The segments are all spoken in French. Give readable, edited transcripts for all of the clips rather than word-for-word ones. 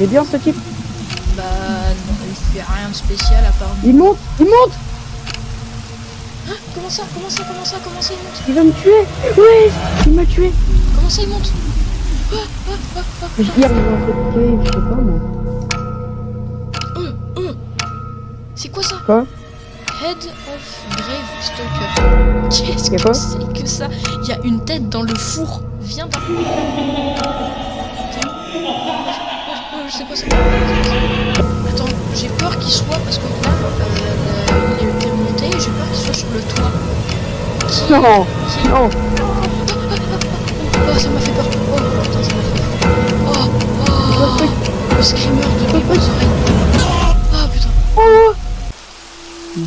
Il est bien ce type. Bah non, il fait rien de spécial à part... Il monte. Ah, comment ça il monte? Il va me tuer. Ouais, il m'a tué. Comment ça il monte? Il arrive dans cette cave, je sais pas moi. C'est quoi ça? Quoi? Head of Grave Stalker. Qu'est-ce Y'a que quoi? c'est que ça? Il y a une tête dans le four. Viens dans... c'est quoi ça? Attends, j'ai peur qu'il soit... Parce que là, il est monté et j'ai peur qu'il soit sur le toit. Non. Oh, ça m'a fait peur. Oh, putain, ça m'a fait peur. Oh, le screamer de mes oreilles. Oh, putain.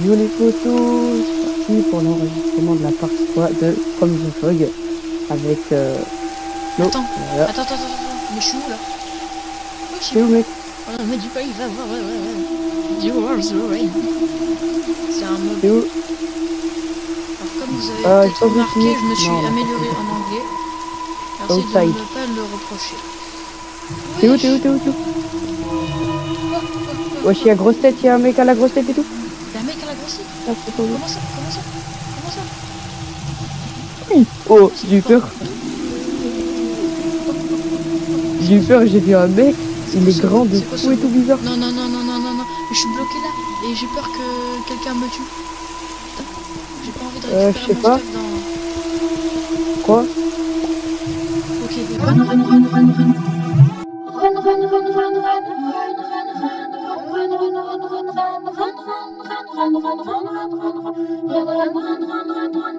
Yo les photos, c'est parti pour l'enregistrement de la partie 3 de From the Fog avec Flo. Attends, Voilà. attends, mais je suis où là? C'est où mec? Oh, mais du coup, il va voir, ouais. You are the rain. C'est un mob. C'est où? Alors, comme vous avez je peut-être pense que remarqué, oui. je me suis Non, non. amélioré en anglais. Merci de Outside. ne pas le reprocher. T'es où? Wesh, y'a grosse tête, y'a un mec à la grosse tête et tout. Y'a un mec à la grosse tête. Ah, c'est pas vrai. Comment ça? Oh, j'ai eu peur. J'ai eu peur, j'ai vu un mec, il est grand de fou et tout bizarre. Non. Mais je suis bloqué là et j'ai peur que quelqu'un me tue. Putain, j'ai pas envie de récupérer je sais mon pas. stuff dans... Quoi? Ok,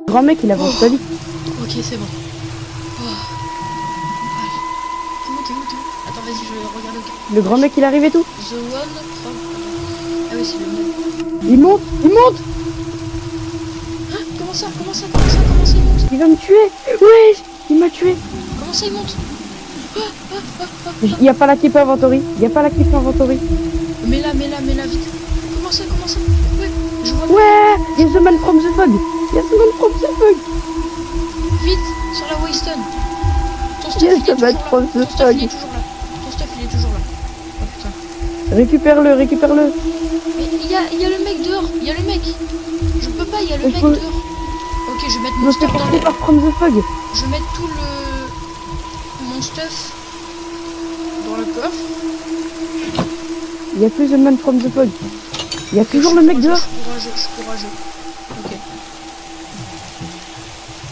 Grand mec, il avance pas vite. ok, c'est bon. T'es où? Attends, vas-y, je vais regarder. Le grand mec, il arrive et tout. The one from... Ah oui, c'est le même. Il monte. Ah, comment ça il monte? Il va me tuer. Ouais, il m'a tué. Comment ça il monte? Il y a pas la keep inventory. Mais là, vite. Comment ça? Ouais, je vois. Ouais, il y a The Man from the Fog. Vite, sur la Waystone. Ton stuff, Yes, il est toujours The Man là. from the Ton stuff, Fog. il est toujours là. Oh putain. Récupère-le. Mais il y a le mec dehors. Je peux pas, il y a le mec peux- dehors. Ok, je vais mettre Je mon me fais stuff dans porter le... par From the Fog. Je vais mettre tout mon stuff dans le coffre. Il y a plus The Man from the Fog. Il y a toujours le mec dehors. Je suis courageux. Ok,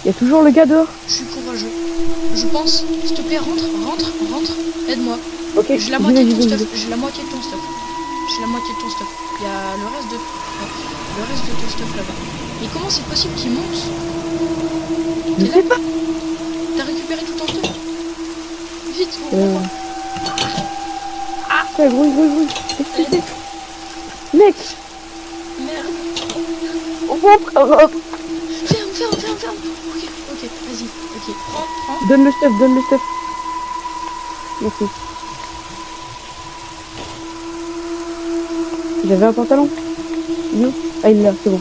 Il y a toujours le gars dehors. je suis courageux. Je pense, s'il te plaît, rentre. Aide-moi. Ok, J'ai la moitié de ton j'y vais. stuff. Il y a le reste de ton stuff là-bas. Mais comment c'est possible qu'il monte? Je sais pas. T'as récupéré tout ton stuff? Vite, Ouais, gros. Mec, merde. rentre. Ferme. Ok, vas-y. Ok, prends. Donne le stuff. Merci. J'avais un pantalon. Non. Ah, il est là, c'est bon.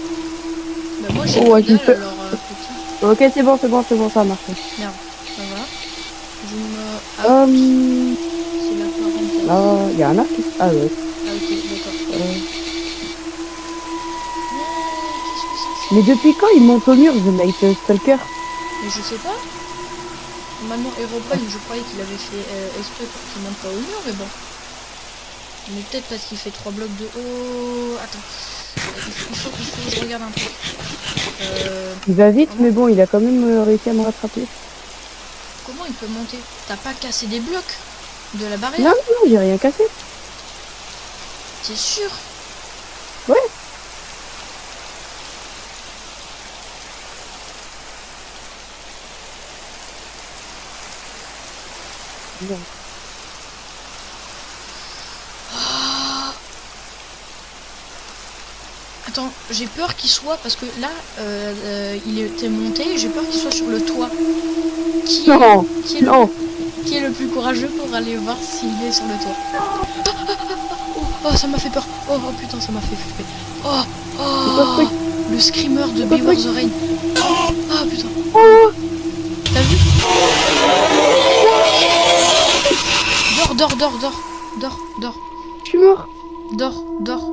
Bah moi j'ai Oh, que ouais, dalle, j'ai fait- alors petit. Ok, c'est bon, ça a marché. Merde, ça va. Je me... Ah, c'est la parenthèse. Là, il y a un arc. Ah ouais. Ah ok, d'accord. Qu'est-ce que c'est? Mais depuis quand il monte au mur, The Night Stalker? Mais je sais pas. Normalement, Herobrine, je croyais qu'il avait fait exprès pour qu'il monte pas au mur, mais bon. Mais peut-être parce qu'il fait 3 blocs de haut. Attends. Il faut que je regarde un truc. Il va vite, mais bon, il a quand même réussi à me rattraper. Comment il peut monter? T'as pas cassé des blocs de la barrière? Non, j'ai rien cassé. T'es sûr? Ouais. Non. Attends, j'ai peur qu'il soit, parce que là, il était monté, j'ai peur qu'il soit sur le toit. Qui est le plus courageux pour aller voir s'il est sur le toit? Oh, ça m'a fait peur. Oh putain, ça m'a fait flipper. Oh, le screamer de Beware the Rain. Ah putain. T'as vu? Dors. dors, dors, Je suis mort. dors, dors.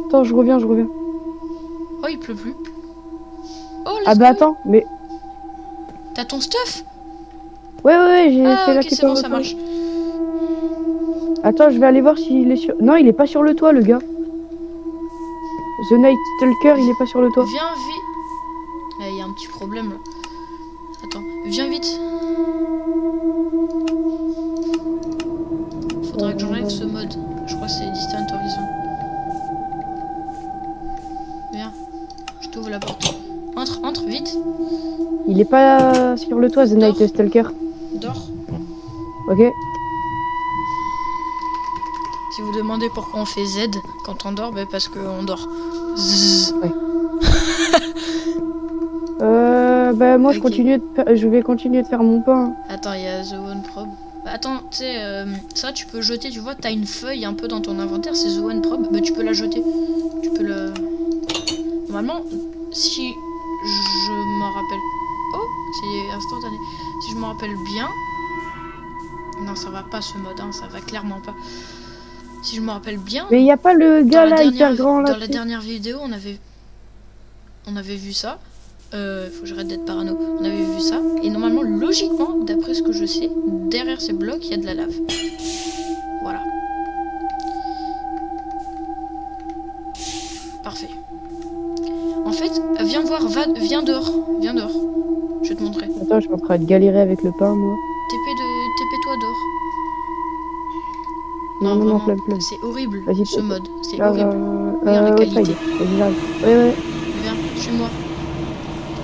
Attends, je reviens. Oh, il pleut plus. Oh, Ah let's bah go. attends, mais... T'as ton stuff? Ouais, j'ai Ah, fait la ok, c'est bon, ça au marche. Attends, je vais aller voir s'il est sur... Non, il est pas sur le toit, le gars. The Night Stalker, il est pas sur le toit. Viens vite. Il y a un petit problème là. Attends, viens vite. Faudra que j'enlève ce mode. Je crois que c'est Distant Horizon. Viens, je t'ouvre la porte. Entre, vite. Il est pas sur le toit, The Night Dors. Stalker. Dors. Ok. Si vous demandez pourquoi on fait Z quand on dort, ben parce qu'on dort. Zzz. Bah moi Ok. je vais continuer de faire mon pain. Attends, il y a The One Probe. Bah, attends, tu sais, ça tu peux jeter, tu vois, t'as une feuille un peu dans ton inventaire, c'est The One Probe, bah tu peux la jeter. Tu peux la... Normalement, si je m'en rappelle... Oh, c'est instantané. Si je me rappelle bien... Non, ça va pas ce mode, hein, ça va clairement pas. Si je me rappelle bien... Mais y a pas le dans gars la là dernière, hyper grand là. dans la dernière vidéo, on avait vu ça. Faut que j'arrête d'être parano. On avait vu ça. Et normalement, logiquement, d'après ce que je sais, derrière ces blocs, il y a de la lave. Voilà. Parfait. En fait, viens voir, viens dehors. Viens dehors. Je vais te montrer. Attends, je suis en train de galérer avec le pain moi. TP-toi dehors. Non, vraiment, plein. c'est horrible Vas-y, ce TP. mode. C'est Là, horrible. Regarde la ouais, ça y qualité. est. Vas-y, j'arrive. Ouais. Viens, suis-moi.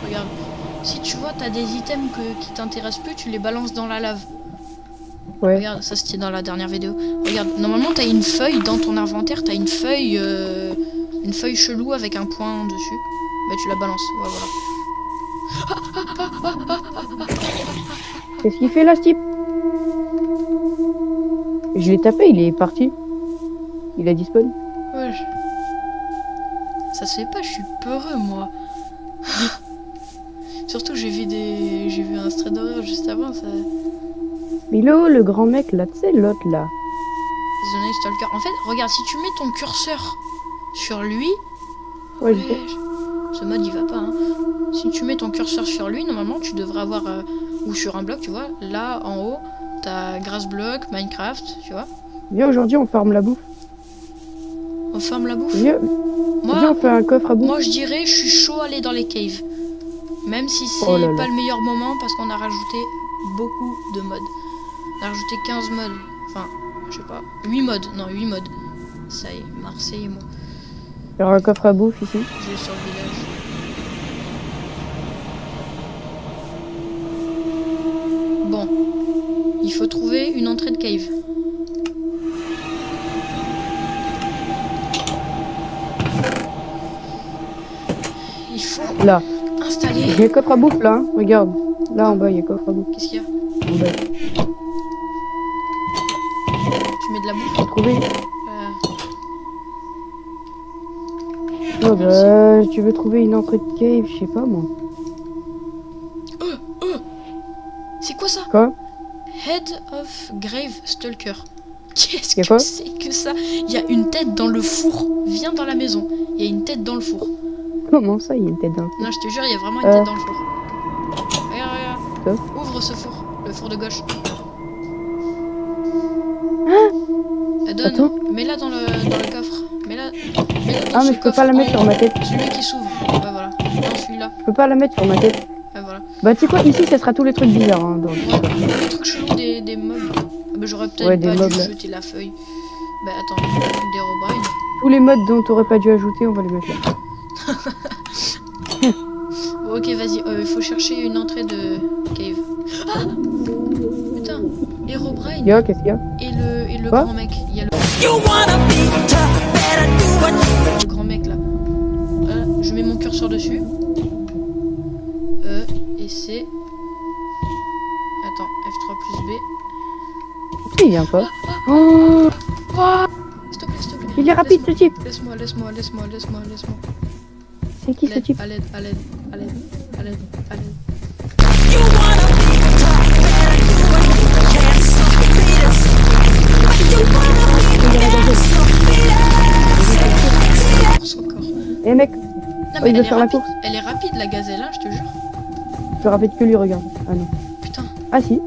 Regarde. Si tu vois, t'as des items qui t'intéressent plus, tu les balances dans la lave. Ouais. Regarde, ça c'était dans la dernière vidéo. Regarde, normalement t'as une feuille dans ton inventaire, t'as une feuille chelou avec un point dessus. Bah tu la balances, voilà. Qu'est-ce qu'il fait là, ce type? Je l'ai tapé, il est parti. Il a disparu. Ouais. Ça se fait pas, je suis peureux moi. Surtout j'ai vu un stray d'horreur juste avant, ça... Mais il est où le grand mec là? Tu sais, l'autre là. The Night Stalker. En fait, regarde, si tu mets ton curseur sur lui... Ouais, Ouais, ce mode il va pas, hein. Si tu mets ton curseur sur lui, normalement tu devrais avoir... ou sur un bloc, tu vois. Là, en haut, t'as Grass Block, Minecraft, tu vois. Viens, aujourd'hui, on farme la bouffe. On ferme la bouffe. Viens, on fait un coffre à bouffe. Moi je dirais, je suis chaud à aller dans les caves. Même si c'est Oh là là. pas le meilleur moment parce qu'on a rajouté beaucoup de modes. On a rajouté 15 modes. Enfin, je sais pas. 8 modes. Non, 8 modes. Ça y est, Marseille et moi. Il y aura un coffre à bouffe ici. Je vais sur le village. Bon. Il faut trouver une entrée de cave. Il faut Là. installer... Il y a un coffre à bouffe là. Hein. Regarde. Là en bas, il y a un coffre à bouffe. Qu'est-ce qu'il y a? En bas. Tu mets de la bouffe? T'as trouvé? Euh, Oh bah, tu veux trouver une entrée de cave, je sais pas moi. C'est quoi ça? Quoi? Head of Grave Stalker. Qu'est-ce Y a que quoi? c'est que ça? Il y a une tête dans le four. Viens dans la maison. Il y a une tête dans le four. Comment ça, il y a une tête d'un Non, je te jure, il y a vraiment une tête dans le four. Regarde. Quoi? Ouvre ce four. Le four de gauche. Donne. Attends. Mets-la dans le coffre. Mets-la dans Ah, ce mais je peux coffre pas la en mettre sur haut. ma tête. Celui qui s'ouvre. Ouais, voilà. Non, celui-là. Je peux pas la mettre sur ma tête. Ouais, voilà. Bah, tu sais quoi, ici, ça sera tous les trucs bizarres. Hein, donc. Ouais, les trucs chelous des mobs. Ah, bah, j'aurais peut-être Ouais, des pas mobs, dû là. jeter la feuille. Bah, attends. Des Herobrine. Tous les modes dont t'aurais pas dû ajouter, on va les mettre là. Bon, ok, vas-y. Il faut chercher une entrée de cave. Ah, putain. Herobrine. Yo, qu'est-ce qu'il y a? Et le Quoi? grand mec. Il y a le grand mec là. Voilà, je mets mon curseur dessus. Et c'est... Attends, F3 plus B. Il vient pas. Oh, S'il te plaît, s'il te plaît. il est rapide ce type. Laisse-moi. C'est qui ce type? À l'aide. Oh, il mais veut faire la course. elle est rapide la gazelle, hein, je te jure. Plus rapide que lui, regarde. Ah non. Putain. Ah si.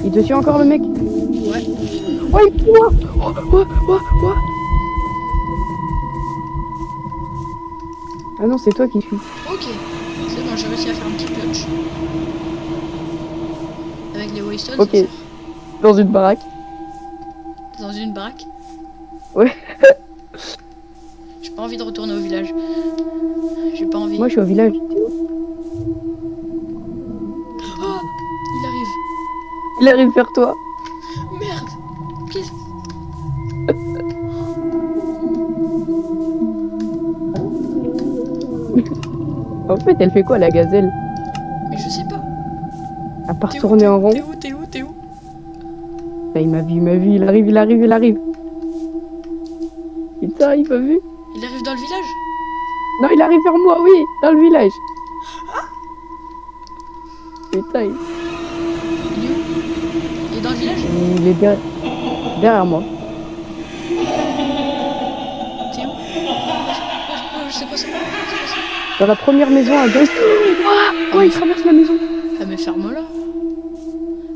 Il te suit encore le mec. Ouais. Oh, il suit moi. Oh. Ah non, c'est toi qui suis. Ok. C'est bon, j'ai réussi à faire un petit clutch. Avec les Waystone, Ok. c'est ça. Dans une baraque. Dans une baraque. Ouais. J'ai pas envie de retourner au village. J'ai pas envie. Moi, je suis au village. Oh, il arrive. Il arrive vers toi. Merde. Qu'est-ce... En fait, elle fait quoi, la gazelle? Mais je sais pas. À part T'es où, tourner en rond. T'es où Ah, il m'a vu. Il arrive. Putain, il m'a vu. Il arrive dans le village. Non, il arrive vers moi, oui, dans le village. Putain, Il est où? Il est dans le village. il est derrière moi. T'es où? Je sais pas ça. Dans la première maison à gauche. Oh, il traverse la maison. Ah mais ferme-la.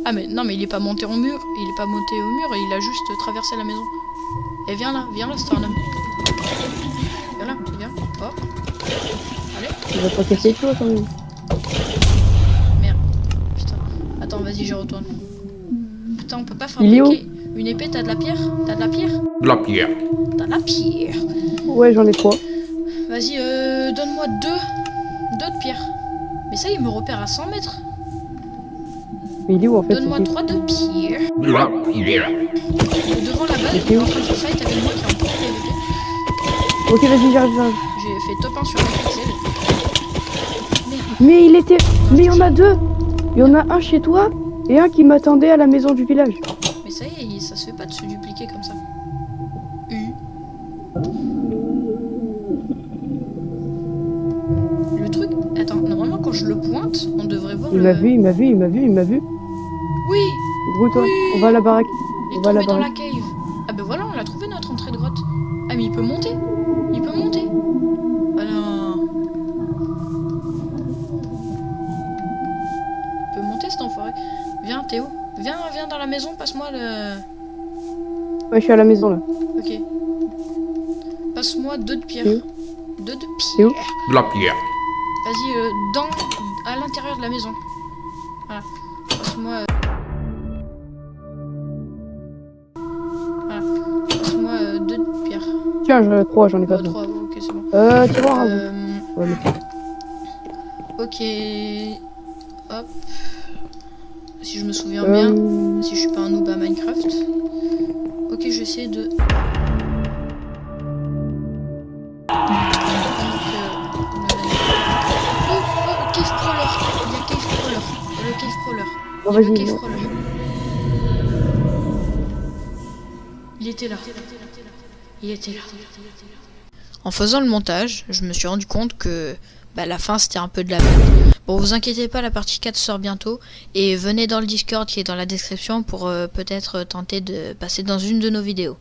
Ah mais non mais il est pas monté au mur. Il est pas monté au mur, il a juste traversé la maison. Et viens là, c'est un homme. Viens. Hop. Allez. Il va pas casser toi quand même. Merde. Putain. Attends, vas-y, je retourne. Putain, on peut pas Il est où? fabriquer une épée, t'as de la pierre? De la pierre. T'as de la pierre. Ouais, j'en ai 3. Vas-y, donne-moi deux de pierre. Mais ça, il me repère à 100 mètres. Mais il est où en fait? Donne-moi 3 de pierre. De la pierre. Devant la balle, il est en train de se fight avec moi qui est en point PVP. Ok, vas-y, j'arrive. J'ai fait top 1 sur la pixel. Merde. Mais il était. Mais il y en a 2. Il y en a un chez toi et un qui m'attendait à la maison du village. Mais ça y est, ça se fait pas de se dupliquer comme ça. Le truc... Attends, normalement quand je le pointe, on devrait voir Il le... m'a vu. Oui. Gros, toi, Oui. on va à la baraque. Il est On va à la tombé dans la baraque. cave. Ah ben voilà, on l'a trouvé notre entrée de grotte. Ah mais il peut monter. Ah non. Il peut monter cet enfoiré. Viens Théo. Viens dans la maison, passe-moi le... Ouais, je suis à la maison là. Ok. Passe-moi 2 de pierre. Théo 2 de Théo pierre. De la pierre. Vas-y, à l'intérieur de la maison. Voilà. Passe-moi... Voilà. Passe-moi 2 de pierre. Tiens, j'en ai 3, j'en ai pas 3, besoin. ok, c'est bon. Tiroir à vous. Ouais, mais... Ok. Hop. Si je me souviens bien. Si je suis pas un noob à Minecraft. Ok, je vais essayer de... Cave crawler. Il y a cave crawler. Il y a le cave crawler. Bon, Il y a le vas-y. cave crawler. Il était là. En faisant le montage, je me suis rendu compte que la fin c'était un peu de la merde. Bon, vous inquiétez pas, la partie 4 sort bientôt. Et venez dans le Discord qui est dans la description pour peut-être tenter de passer dans une de nos vidéos.